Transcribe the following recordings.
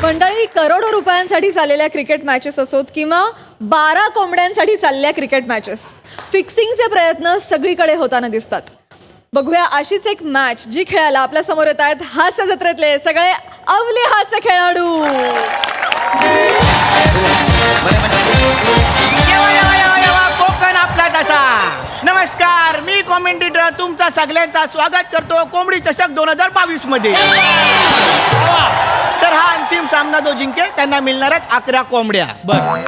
मंडळी, करोडो रुपयांसाठी चाललेल्या क्रिकेट मॅचेस असोत किंवा 12 कोंबड्यांसाठी चाललेल्या क्रिकेट मॅचेस, फिक्सिंगचे प्रयत्न सगळीकडे होताना दिसतात. बघूया अशीच एक मॅच जी खेळायला आपल्या समोर येत आहेत हास्य जत्रेतले सगळे अवले हास्य खेळाडू. कोकण आपला तसा. नमस्कार, मी कॉमेंटेटर तुमचा सगळ्यांचा स्वागत करतो कोंबडी चषक 2022 मध्ये. तर हा अंतिम सामना जो जिंकेल त्यांना मिळणार आहेत 11 कोंबड्या.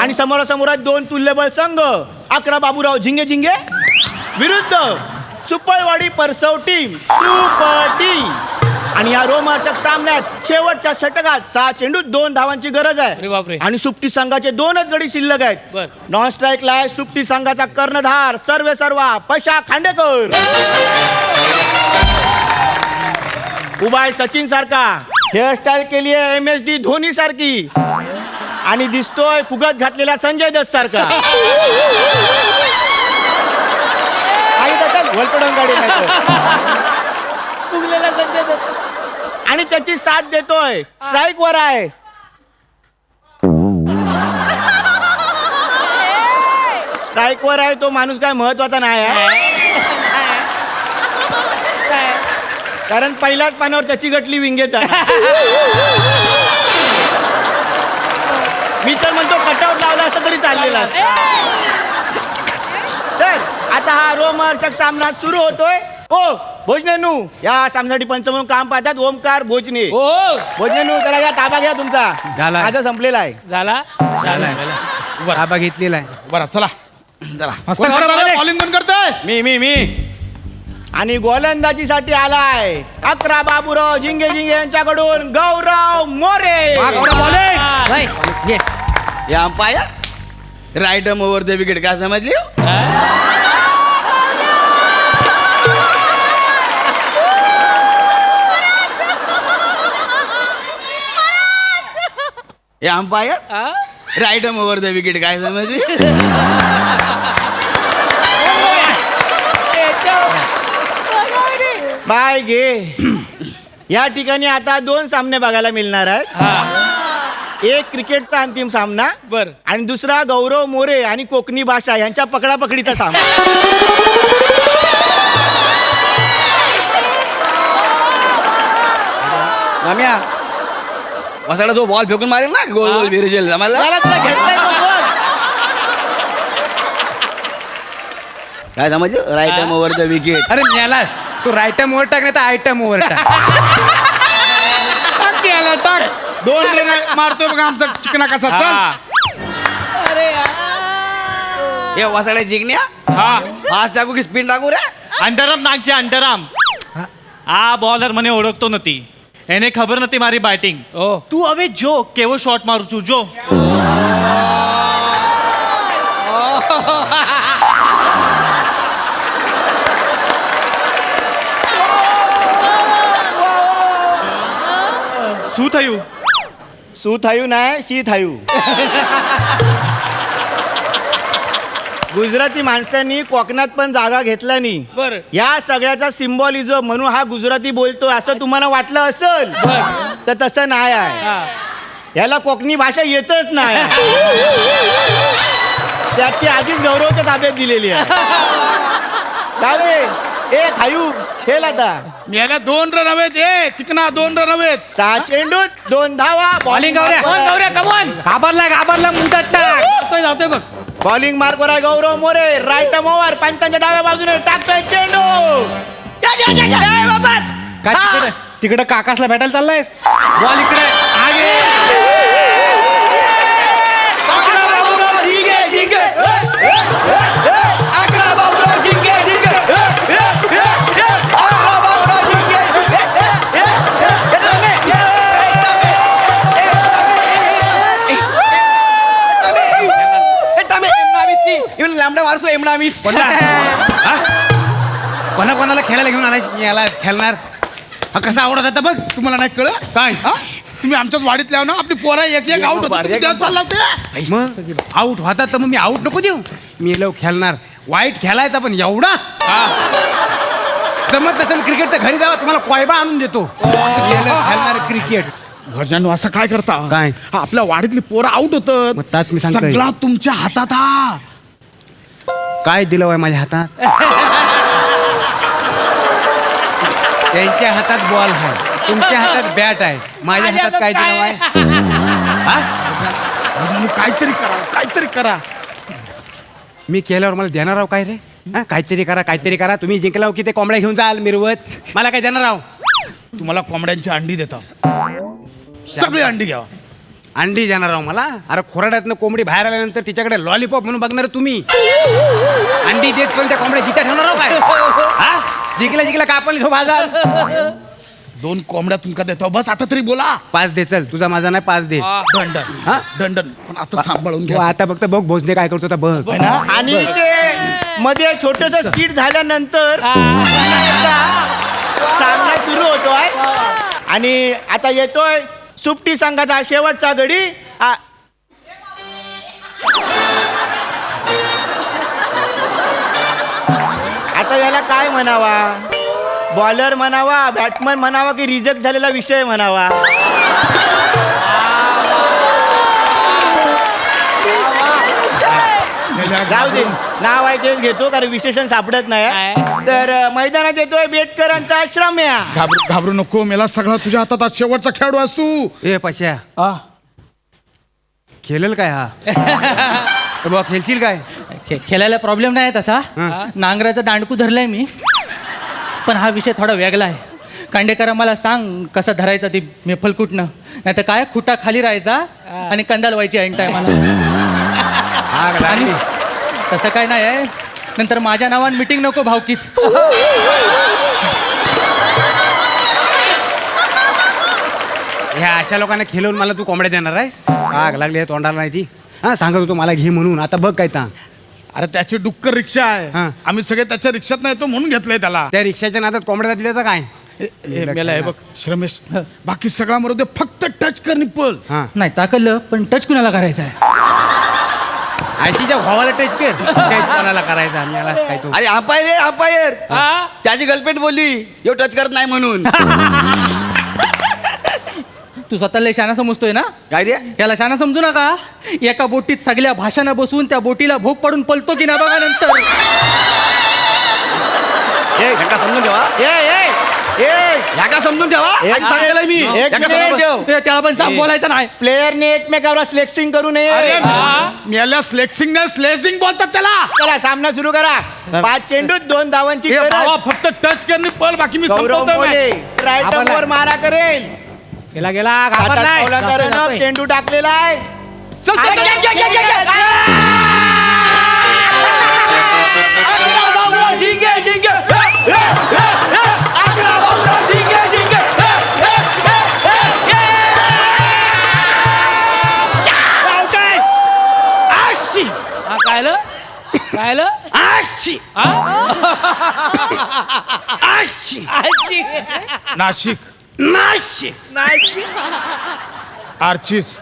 आणि समोरासमोर 2 तुल्यबळ संघ, 11 बाबूराव झिंगे झिंगे विरुद्ध सुपळवाडी परसव टीम सुपर टीम. आणि या रोमांचक सामन्यात शेवटच्या षटकात 6 चेंडूत 2 धावांची गरज आहे. आणि सुप्टी संघाचे 2च गडी शिल्लक आहेत. नॉन स्ट्राईकला आहे सुप्टी संघाचा कर्णधार सर्वेसर्वा पशा खांडेकर. उभा आहे सचिन सारखा, हेअरस्टाईल केली आहे MSD धोनी सारखी. आणि दिसतोय फुगत घातलेला संजय दत्त सारखा. आणि त्याची साथ देतोय स्ट्राईक वर आहे स्ट्राईक वर आहे तो माणूस काय महत्वाचा नाही आहे, कारण पहिल्याच पानावर त्याची गटली विंगेत आहे. मी तर म्हणतो कटआउट लावला असता तरी चाललेला. तर आता हा रोमहर्षक सामना सुरू होतोय. भोजनेनू या सामन्यासाठी पंच म्हणून काम पाहतात ओमकार भोजने. भोजनेनू त्याला या ताबा घ्या तुमचा. माझा संपलेला आहे. ताबा घेतलेला आहे. बरं चला बॉलिंग कोण करतोय? मी आणि गोलंदाजीसाठी आलाय 11 बाबूराव झिंगे झिंगे यांच्याकडून गौरव मोरे. या umpire right over the wicket काय समजली? या umpire right over the wicket काय समजली? बाय घे. या ठिकाणी आता 2 सामने बघायला मिळणार आहेत. एक क्रिकेटचा अंतिम सामना आणि दुसरा गौरव मोरे आणि कोकणी भाषा यांच्या पकडापकडीचा सामना. माम्या वसाडा जो बॉल फेकून मारेल ना गोल गोल विरजेल जमायला. काय समजलं? Right over the wicket. अरे मेलास तू रायटम ओव्हर टाक नाही तर आयटम ओव्हर टाक. टाक 2 रन मारतोय बघा आमचा चिकना कसा. चल हे वसाडा जिंकण्या फास्ट टाकू की स्पिन टाकू रे? अंडरआर्म नागचे अंडरआर्म. आ बॉलर મને ઓળખતો નથી, એને ખબર નથી મારી બેટિંગ. તું હવે જો કેવો શોટ મારું છું જો. શું થયું? શું થયું नाही शी થયું. गुजराती माणसांनी कोकणात पण जागा घेतला नाही. या सगळ्याचा सिम्बॉलिझम म्हणून हा गुजराती बोलतोय असं तुम्हाला वाटलं असेल तर तसं नाही आहे. याला कोकणी भाषा येतच नाही. त्यात ती आधीच गौरवच्या ताब्यात दिलेली आहे. ए थायू खेळ आता. याला 2 रन हवेत. चिकना 2 रन हवेत. 6 चेंडूत 2 धावा. बॉलिंग घाबरला मुंतात टाक. जातोय बघ. बॉलिंग मार्कवर आहे गौरव मोरे. राईट ओव्हर पंचांच्या डाव्या बाजूने टाकतोय चेंडू. काय तिकडे काकासला भेटायला चाललायस? बॉल इकडे लांबडा मारसो एमना मिस. कोणाला खेळायला घेऊन आलाय? याला खेळणार कसा आवडत आता बघ. तुम्हाला नाही कळत सांग. तुम्ही आमच्याच वाडीत ना आपली पोरा एक आउट चालला होते. मग आउट होतात तर मग मी आउट नको देऊ. मी लव खेळणार. वाईट खेळायचा पण एवढा जमत नसेल क्रिकेट तर घरी जावा, तुम्हाला कोयबा आणून देतो. खेळणार क्रिकेट भजनांनो असं काय करता काय? हा, आपल्या वाडीतली पोरं आउट मग ताच मी होत सांगतोय. सगळा तुमच्या हातात हा. काय दिलं बाय माझ्या हातात? त्यांच्या हातात बॉल आहे, तुमच्या हातात बॅट आहे, माझ्या हातात काय दिलं बाय? भजनांनो, काहीतरी करा. मी केल्यावर मला देणार आहो काय रे? हा, काहीतरी करा. तुम्ही जिंकलाव की ते कोंबड्या घेऊन जाल मिरवत, मला काय देणार आहो? तुम्हाला कोंबड्यांची अंडी देतो. सगळी अंडी घ्या. अंडी देणार आहो मला? अरे खोराड्यातनं कोंबडी बाहेर आल्यानंतर तिच्याकडे लॉलीपॉप म्हणून बघणार तुम्ही. अंडी देत पण त्या कोंबड्या जिथे ठेवणार आहो काय? हा? जिंकला का आपण घेऊ बाजार? 2 कोंबड्या तुमका देतो. बस आता तरी बोला. 5 दे, चल तुझा माझा नाही 5 दे. दंडन हा? दंडन पण आता सांभाळून तू घ्या. आता फक्त बघ भोजने काय करतो आता बघ. होय ना? आणि ते मध्ये छोटस स्किट झाल्यानंतर सामना सुरू होतोय आणि आता येतोय सुप्टी संघाचा शेवटचा गडी. आता याला काय म्हणावा? बॉलर म्हणावा, बॅट्समन म्हणावा की रिजेक्ट झालेला विषय म्हणावा? जाऊ दे, नाव आहे तेच घेतो कारण विशेषण सापडत नाही. तर मैदानात येतोय बेटकरांचा श्रम्या. घाबरू नको. मेला सगळा तुझ्या हातात. आज शेवटचा खेळाडू आहेस तू. ए पश्या, खेळेल काय हा? बघ खेळशील काय? खेळायला प्रॉब्लेम नाही आहे तसा. नांगराचा दांडकू धरलाय मी, पण हा विषय थोडा वेगळा आहे. कांडेकरा मला सांग कसं धरायचा ती मेफल कुठनं, नाही तर काय खुटा खाली राहायचा आणि कंदाल व्हायची ऐन टायमाला. आणि तसं काय नाही आहे, नंतर माझ्या नावानं मिटिंग नको भावकीत. ह्या अशा लोकांना खेळवून मला तू कोंबड्या देणार आहेस? आग लागली आहे तोंडाला नाही ती. हा, सांगत होतो मला घे म्हणून, आता बघ काय ता. अरे त्याची डुक्कर रिक्षा आहे. हा. आम्ही सगळे त्याच्या रिक्षात नाही येतो म्हणून घेतलंय त्याला. त्या रिक्षाच्या नादात कोंबड्या दिल्याचं काय? मेला आहे बघ श्रमेश. बाकी सगळा मरू दे, फक्त टच कर निप्पल. हा, नाही ताकदलं, पण टच कुणाला करायचा आहे? आयसीच्या भावाला टच कर, टच कोणाला करायचा मला काय तो. अरे अंपायर त्याची गर्लफ्रेंड बोलली यो टच करत नाही म्हणून. तू स्वतःला शाना समजतोय ना? काय रे? याला शाना समजू नका. एका बोटीत सगळ्या भाषांना बसून त्या बोटीला भोग पाडून पलतो की ना बघा नंतर. ह्याका समजून ठेवा. ह्याका समजून ठेवा. एक आज सांगेल मी. एक ह्याका समजून मिनिट. ठेव. ए, त्याला पण सांग बोलायचं नाही. प्लेयरने एकमेकावर स्लेक्सिंग करू नये. अरे मेल्या स्लेक्सिंग नाही स्लेसिंग बोलतात त्याला. चला सामना सुरू करा. 5 चेंडूत 2 धावांची ए गरज. भावा, फक्त टच कर निप्पल. बाकी मी गौरव संपवतोय मोरे मॅच. राईट आपण वर मारा करेल. गेला हातात घाबरलाय. पावला करणं, चेंडू टाकलेला आहे. चल, चल, चल, चल, चल, चल, चल. अकरा बाबूराव झिंगे झिंगे. अकरा बाबूराव झिंगे झिंगे. कायलं? नाशिक आर्चिस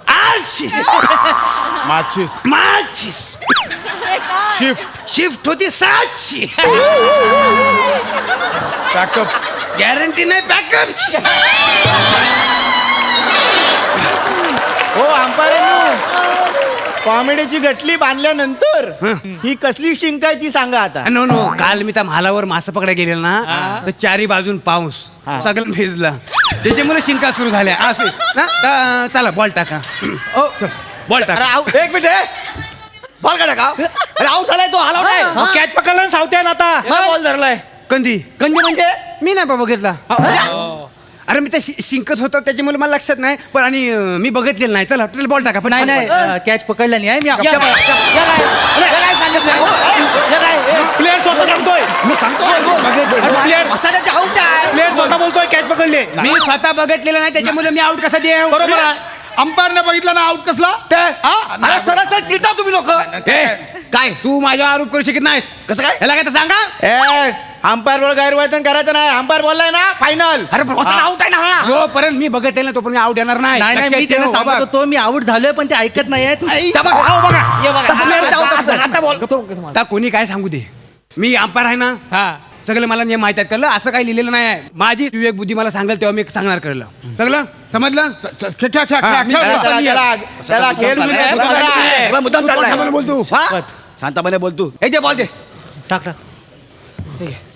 माचिस शिफ्ट होती 7ची. पॅकअप गॅरंटी नाही पॅकअप. हो अंपायरांनो, कॉमेडीची गटली बांधल्यानंतर ही कसली शिंक आहे ती सांगा आता. नो काल मी त्या महालावर मासे पकडायला गेलेला ना, तर चारी बाजून पाऊस सगळं भिजला, त्याच्यामुळे शिंका सुरू झाल्या असे ना. चला बॉल टाका. बॉल अरे टाका. एक मिनिट. बॉल काढा का? अरे आऊट झालाय तो, हलाव नाही. कॅच पकडला सावत्यान आता. बॉल धरलाय. कंदी कंजे म्हणजे मी नाही बाबा घेतला. अरे मी त्या शिंकत होतो त्याच्यामुळे मला लक्षात नाही, पण आणि मी बघितलेलं नाही. चला टोटल बॉल टाका. पण नाही कॅच पकडला नाही मी. प्लेअर स्वतः सांगतोय. मी सांगतो प्लेअर आऊट आहे. प्लेअर स्वतः बोलतोय कॅच पकडले. मी स्वतः बघितलेलं नाही त्याच्यामुळे मी आउट कसा देऊ? बरोबर आहे. अंपायरने बघितला ना आउट कसला. अरे सरळ चिडता तुम्ही लोक. काय तू माझ्यावर आरोप करू शकत नाहीस? कसं काय? याला काय तर सांगा. अंपायर वर गैरवर्तन करायचं नाही. अंपायर बोललाय ना फायनल. अरे आऊट आहे ना हा. जोपर्यंत मी बघितलेलं नाही तोपर्यंत आउट येणार नाही. नाही मी त्यांना सांगत होतो मी आउट झालोय, पण ते ऐकत नाहीयेत. आता कोणी काय सांगू दे, मी अंपायर आहे ना. सगळं मला नियम माहित आहेत कळलं असं काही लिहिलेलं नाही आहे माझी विवेक बुद्धी मला सांगेल तेव्हा मी सांगणार कळलं सगळं समजलं हा, मी- चला खेळ सुरू करा. सगळा मुद्दाम चाललाय शांतपणे बोल तू. हा? शांतपणे बोल तू हे दे बॉल दे टाक टाक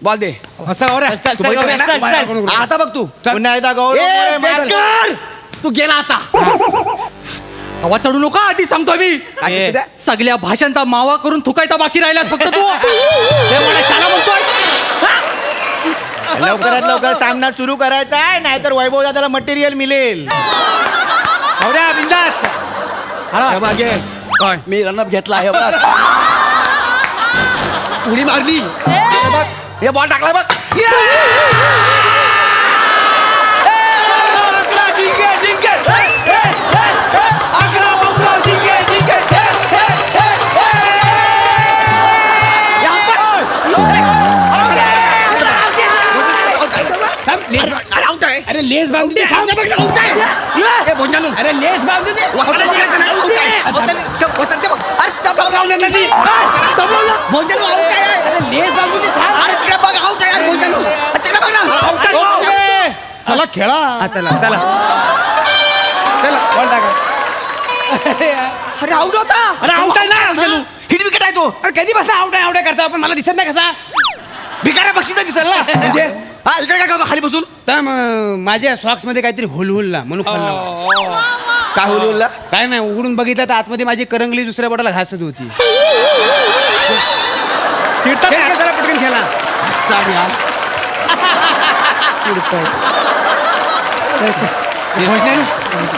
बॉल दे असं गौऱ्या. तू बघितलं ना? आता बघ तू पुन्हा एकदा गौरव ए, मोरे मारल. बेकार! तू गेला आता आवाज चढू नका आधी सांगतो मी काय ते? सगळ्या भाषांचा मावा करून थुकायचा बाकी राहिलास फक्त तू लय मोठा शाणा बोलतोय हा? लवकरात लवकर सामना सुरू करायचा आहे नाहीतर वैभव दादाला मटेरियल मिळेल. गौऱ्या बिंदास हे बघ, हे. काय मी रनअप घेतला हे बघ उडी मारली हे बघ हे बॉल टाकला बघ अकरा जिंके जिंके अकरा बाबूराव जिंके जिंके अरे लेस बांधू दे अरे लेस बांधू दे अरे लेस बांधू दे ओके. चला खेळा हा, चला चला चला बॉल टाका अरे आउट होता अरे आउट आहे ना हिट विकेट आहे तो अरे कधी बसला आउट आहे करता आपण मला दिसत नाही कसा भिकाऱ्या पक्षीचा दिसेल ना म्हणजे हा इकडे काय करतो खाली बसून तर माझ्या सॉक्स मध्ये काहीतरी हुलहुलला म्हणून खाल्ला काय होईल काय नाही उघडून बघितलं तर आतमध्ये माझी करंगली दुसऱ्या बोटाला घासत होती खेळ, खेळ, जरा पटकन खेळा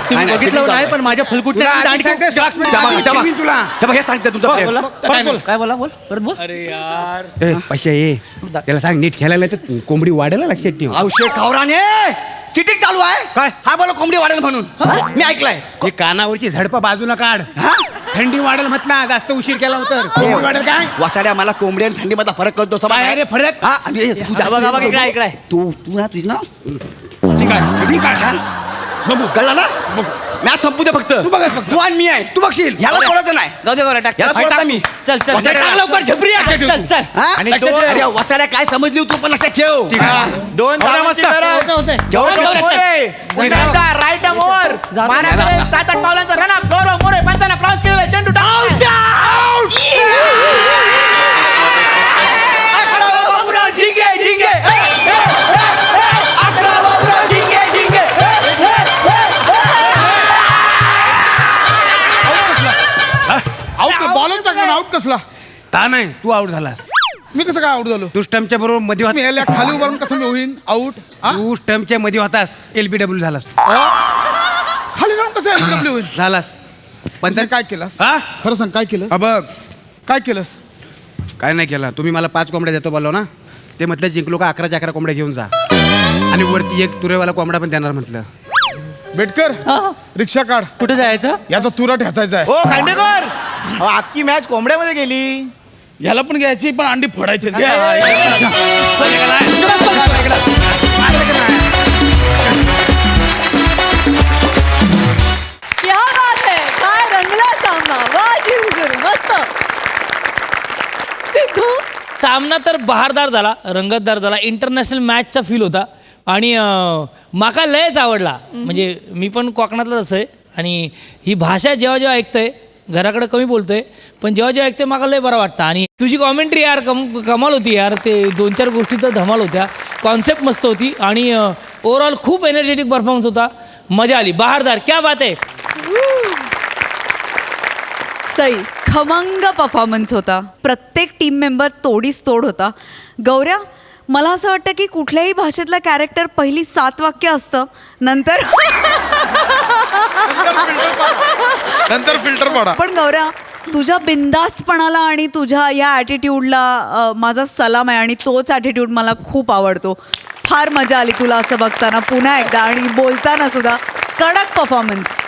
तुम्ही बघितलं नाही पण माझ्या तुला फलकुटण्या आधी सांगते, socks मध्ये इथं बघ, दांडी इथं बघ. ठेवीन तुला हे बघ, हे सांगते तुमचं प्रेम. काय नाही. अरे यार ए, पैसे ये त्याला सांग नीट खेळायला तर कोंबडी वाढायला लक्षात ठेव औषध खावराने चिटिंग चालू आहे काय? हा बोला कोंबडी वाढेल म्हणून मी ऐकलंय हे कानावरची झडपा बाजूला काढ हा? थंडी वाढेल म्हटला जास्त उशीर केला तर कोंबडी वाढेल काय वासाड्या मला कोंबडी आणि थंडी मधला फरक कळतो समज काय रे फरक हा आणि तू जास्त- तू ना तुझी ना ठीक आहे ठीक आहे बघू कळला ना मॅच संपू दे फक्त तू बघ फक्त. तू आणि मी आहे तू बघशील ह्याला सोडायचं नाही याला सोडता मी चल चल वासाड्या- लवकर झपरी चल चल हा? आणि लक्षात दोन- ठेव. अरे वासाड्या काय समजली तू पण लक्षात ठेव दोन धावांची गरज. गौरव मोरे पुन्हा एकदा राईट आर्म ओव्हर मानाकडे 7-8 पावलांचा रन अप गौरव मोरे पंचांना क्रॉस केलेला आहे. चेंडू टाकला. अकरा बाबूराव झिंगे झिंगे अकरा बाबूराव झिंगे झिंगे आउट बॉलच टाकला आउट कसला ता नाही तू आउट झालास मी कसं काय आउट झालो तू स्टम्पच्या बरोबर मध्ये मी होता याला खाली उभारून कसं मी होईन आउट तू स्टम्पच्या मध्ये होतास LBW झालास खाली राहून कसं LBW होईल झालास पण काय केलंस हा? खरं सांग काय केलं बघ काय केलंस काय नाही केलं तुम्ही मला 5 कोंबड्या देतो बोललो ना ते म्हटलं जिंकलो का 11च्या 11 कोंबड्या घेऊन जा आणि वरती एक तुरेवाला कोंबडा पण देणार म्हटलं बेटकर रिक्षा काढ कुठे जायचं याचा तुरा ठेचायचा आहे ओ खांडेकर अहो, अख्खी मॅच कोंबड्यामध्ये गेली. ह्याला पण घ्यायची पण अंडी फोडायची क्या बात है काय रंगला सामना वाजी हुजूर मस्त सिद्धू सामना तर बहारदार झाला रंगतदार झाला इंटरनॅशनल मॅचचा फील होता आणि माका लयच आवडला म्हणजे मी पण कोकणातलाच असं आहे आणि ही भाषा जेव्हा जेव्हा ऐकतोय घराकडे कमी बोलतोय पण जेव्हा जेव्हा ऐकते माका लय बरं वाटतं आणि तुझी कॉमेंट्री यार कमाल होती यार ते 2-4 गोष्टी तर धमाल होत्या कॉन्सेप्ट मस्त होती आणि ओव्हरऑल खूप एनर्जेटिक परफॉर्मन्स होता मजा आली बहारदार क्या बात आहे सई खमंग परफॉर्मन्स होता प्रत्येक टीम मेंबर तोडीस तोड होता गौऱ्या मला असं वाटतं की कुठल्याही भाषेतलं कॅरेक्टर पहिली 7 वाक्य असतं नंतर नंतर फिल्टर पाडा पण गौऱ्या तुझ्या बिनधास्तपणाला आणि तुझ्या या ॲटिट्यूडला माझा सलाम आहे आणि तोच ॲटिट्यूड मला खूप आवडतो फार मजा आली तुला असं बघताना पुन्हा एकदा आणि बोलताना सुद्धा कडक परफॉर्मन्स